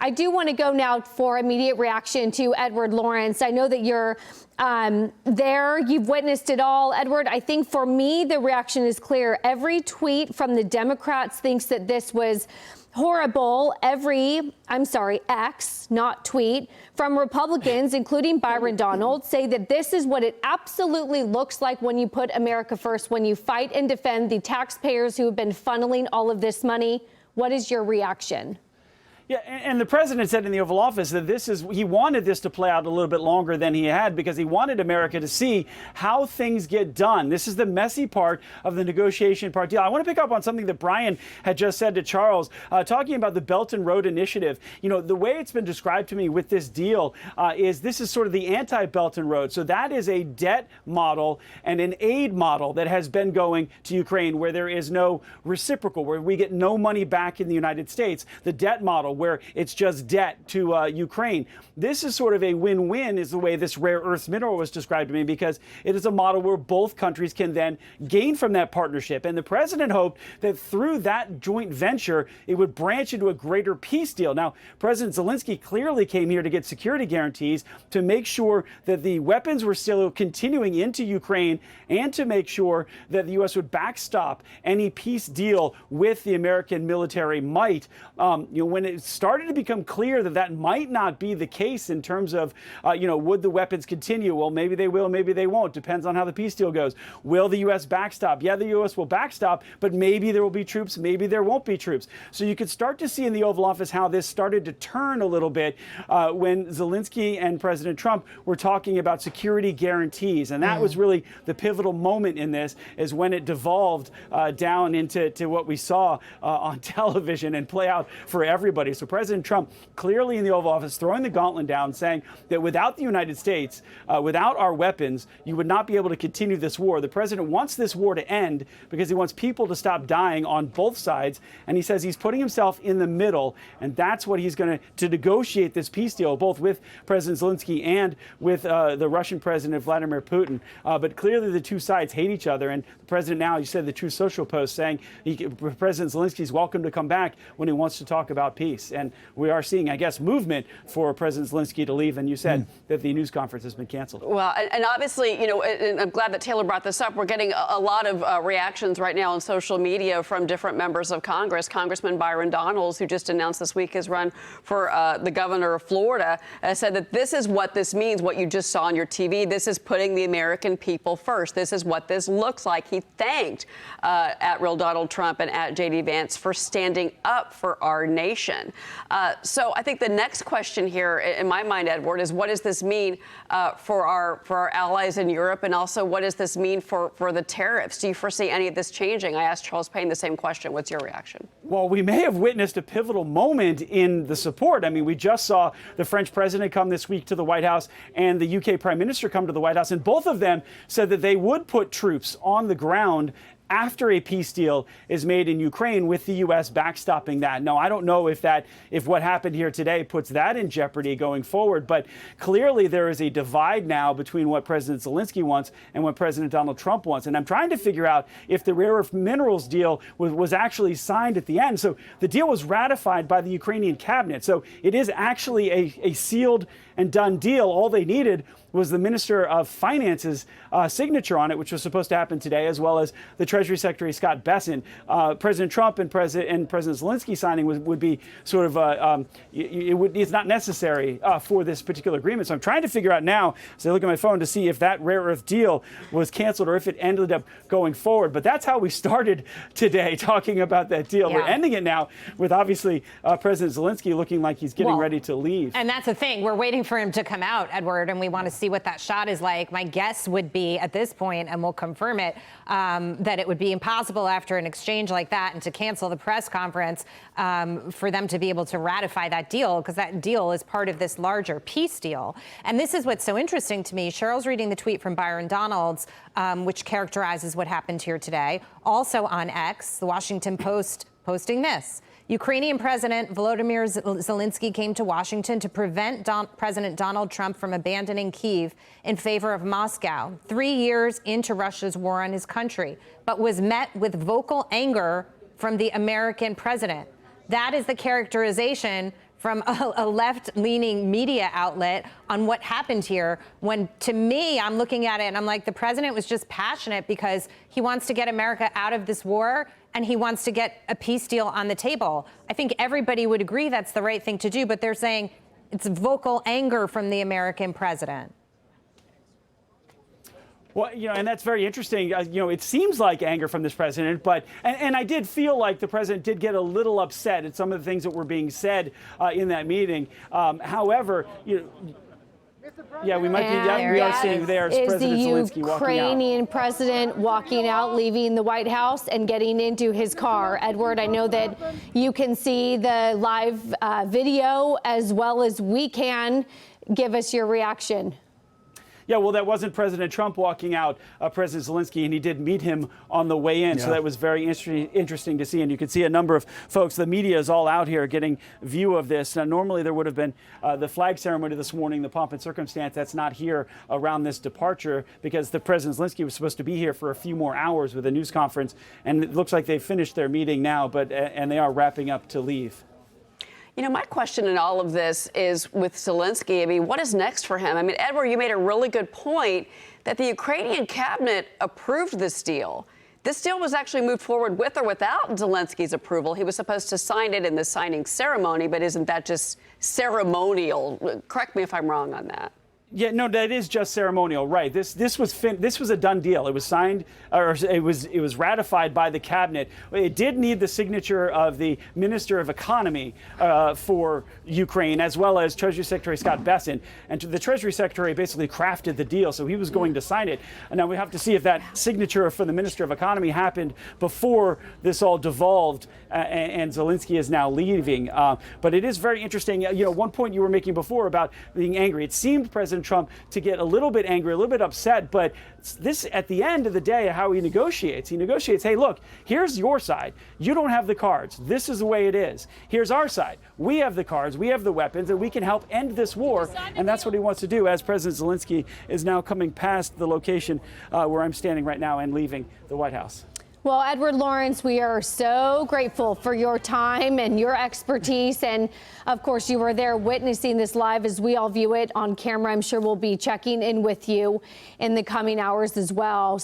I do want to go now for immediate reaction to Edward Lawrence. I know that you're there. You've witnessed it all. Edward, I think for me, the reaction is clear. Every tweet from the Democrats thinks that this was horrible. X, not tweet, from Republicans, including Byron Donald, say that this is what it absolutely looks like when you put America first, when you fight and defend the taxpayers who have been funneling all of this money. What is your reaction? Yeah, and the president said in the Oval Office that he wanted this to play out a little bit longer than he had because he wanted America to see how things get done. This is the messy part of the negotiation part deal. I want to pick up on something that Brian had just said to Charles, talking about the Belt and Road Initiative. You know, the way it's been described to me with this deal is this is sort of the anti-Belt and Road. So that is a debt model and an aid model that has been going to Ukraine where there is no reciprocal, where we get no money back in the United States. The debt model, where it's just debt to Ukraine. This is sort of a win-win, is the way this rare earth mineral was described to me, because it is a model where both countries can then gain from that partnership. And the president hoped that through that joint venture, it would branch into a greater peace deal. Now, President Zelenskyy clearly came here to get security guarantees to make sure that the weapons were still continuing into Ukraine and to make sure that the U.S. would backstop any peace deal with the American military might. When it started to become clear that that might not be the case in terms of, would the weapons continue? Well, maybe they will, maybe they won't. Depends on how the peace deal goes. Will the U.S. backstop? Yeah, the U.S. will backstop, but maybe there will be troops, maybe there won't be troops. So you could start to see in the Oval Office how this started to turn a little bit when Zelenskyy and President Trump were talking about security guarantees. And that was really the pivotal moment in this, is when it devolved down into what we saw on television and play out for everybody. So President Trump clearly in the Oval Office throwing the gauntlet down, saying that without the United States, without our weapons, you would not be able to continue this war. The president wants this war to end because he wants people to stop dying on both sides. And he says he's putting himself in the middle. And that's what he's going to negotiate this peace deal, both with President Zelenskyy and with the Russian President Vladimir Putin. But clearly the two sides hate each other. And the president now, you said the Truth Social post saying President Zelenskyy is welcome to come back when he wants to talk about peace. And we are seeing, I guess, movement for President Zelenskyy to leave. And you said that the news conference has been canceled. Well, and obviously, and I'm glad that Taylor brought this up. We're getting a lot of reactions right now on social media from different members of Congress. Congressman Byron Donald, who just announced this week his run for the governor of Florida, said that this is what this means, what you just saw on your TV. This is putting the American people first. This is what this looks like. He thanked at Real Donald Trump and at J.D. Vance for standing up for our nation. So I think the next question here, in my mind, Edward, is what does this mean for our allies in Europe, and also what does this mean for the tariffs? Do you foresee any of this changing? I asked Charles Payne the same question. What's your reaction? Well, we may have witnessed a pivotal moment in the support. I mean, we just saw the French president come this week to the White House and the UK prime minister come to the White House, and both of them said that they would put troops on the ground after a peace deal is made in Ukraine, with the U.S. backstopping that. Now, I don't know if what happened here today puts that in jeopardy going forward, but clearly there is a divide now between what President Zelenskyy wants and what President Donald Trump wants. And I'm trying to figure out if the rare earth minerals deal was actually signed at the end. So the deal was ratified by the Ukrainian cabinet. So it is actually a sealed and done deal. All they needed was the Minister of Finance's signature on it, which was supposed to happen today, as well as the Treasury Secretary Scott Bessent. President Trump and President Zelenskyy signing would be sort of it's not necessary for this particular agreement. So I'm trying to figure out now, as I look at my phone, to see if that rare earth deal was canceled or if it ended up going forward. But that's how we started today, talking about that deal. Yeah. We're ending it now with obviously President Zelenskyy looking like he's getting ready to leave. And that's the thing. We're waiting for him to come out, Edward, and we want to see what that shot is like. My guess would be at this point, and we'll confirm it, that it would be impossible after an exchange like that and to cancel the press conference for them to be able to ratify that deal, because that deal is part of this larger peace deal. And this is what's so interesting to me. Cheryl's reading the tweet from Byron Donalds, which characterizes what happened here today. Also on X, the Washington Post posting this. Ukrainian President Volodymyr Zelenskyy came to Washington to prevent President Donald Trump from abandoning Kyiv in favor of Moscow 3 years into Russia's war on his country, but was met with vocal anger from the American president. That is the characterization from a left-leaning media outlet on what happened here, when to me, I'm looking at it and I'm like, the president was just passionate because he wants to get America out of this war and he wants to get a peace deal on the table. I think everybody would agree that's the right thing to do, but they're saying it's vocal anger from the American president. Well, and that's very interesting. It seems like anger from this president, but and I did feel like the president did get a little upset at some of the things that were being said in that meeting. However, yeah, we might be. We are seeing there's President Zelenskyy walking out. Ukrainian president walking out, leaving the White House and getting into his car. Edward, I know that you can see the live video as well as we can. Give us your reaction. Yeah, well, that wasn't President Trump walking out, President Zelenskyy, and he did meet him on the way in. Yeah. So that was very interesting to see. And you can see a number of folks. The media is all out here getting view of this. Now, normally there would have been the flag ceremony this morning, the pomp and circumstance. That's not here around this departure because the President Zelenskyy was supposed to be here for a few more hours with a news conference. And it looks like they've finished their meeting now, and they are wrapping up to leave. My question in all of this is with Zelenskyy. I mean, what is next for him? I mean, Edward, you made a really good point that the Ukrainian cabinet approved this deal. This deal was actually moved forward with or without Zelensky's approval. He was supposed to sign it in the signing ceremony, but isn't that just ceremonial? Correct me if I'm wrong on that. Yeah, no, that is just ceremonial, right? This was a done deal. It was signed, or it was ratified by the cabinet. It did need the signature of the Minister of Economy for Ukraine, as well as Treasury Secretary Scott Bessent. And the Treasury Secretary basically crafted the deal, so he was going to sign it. And now we have to see if that signature for the Minister of Economy happened before this all devolved, and Zelenskyy is now leaving. But it is very interesting. One point you were making before about being angry. It seemed President Trump to get a little bit angry, a little bit upset, but this, at the end of the day, how he negotiates, hey, look, here's your side. You don't have the cards. This is the way it is. Here's our side. We have the cards, we have the weapons, and we can help end this war, and that's what he wants to do as President Zelenskyy is now coming past the location where I'm standing right now and leaving the White House. Well, Edward Lawrence, we are so grateful for your time and your expertise. And of course, you were there witnessing this live as we all view it on camera. I'm sure we'll be checking in with you in the coming hours as well.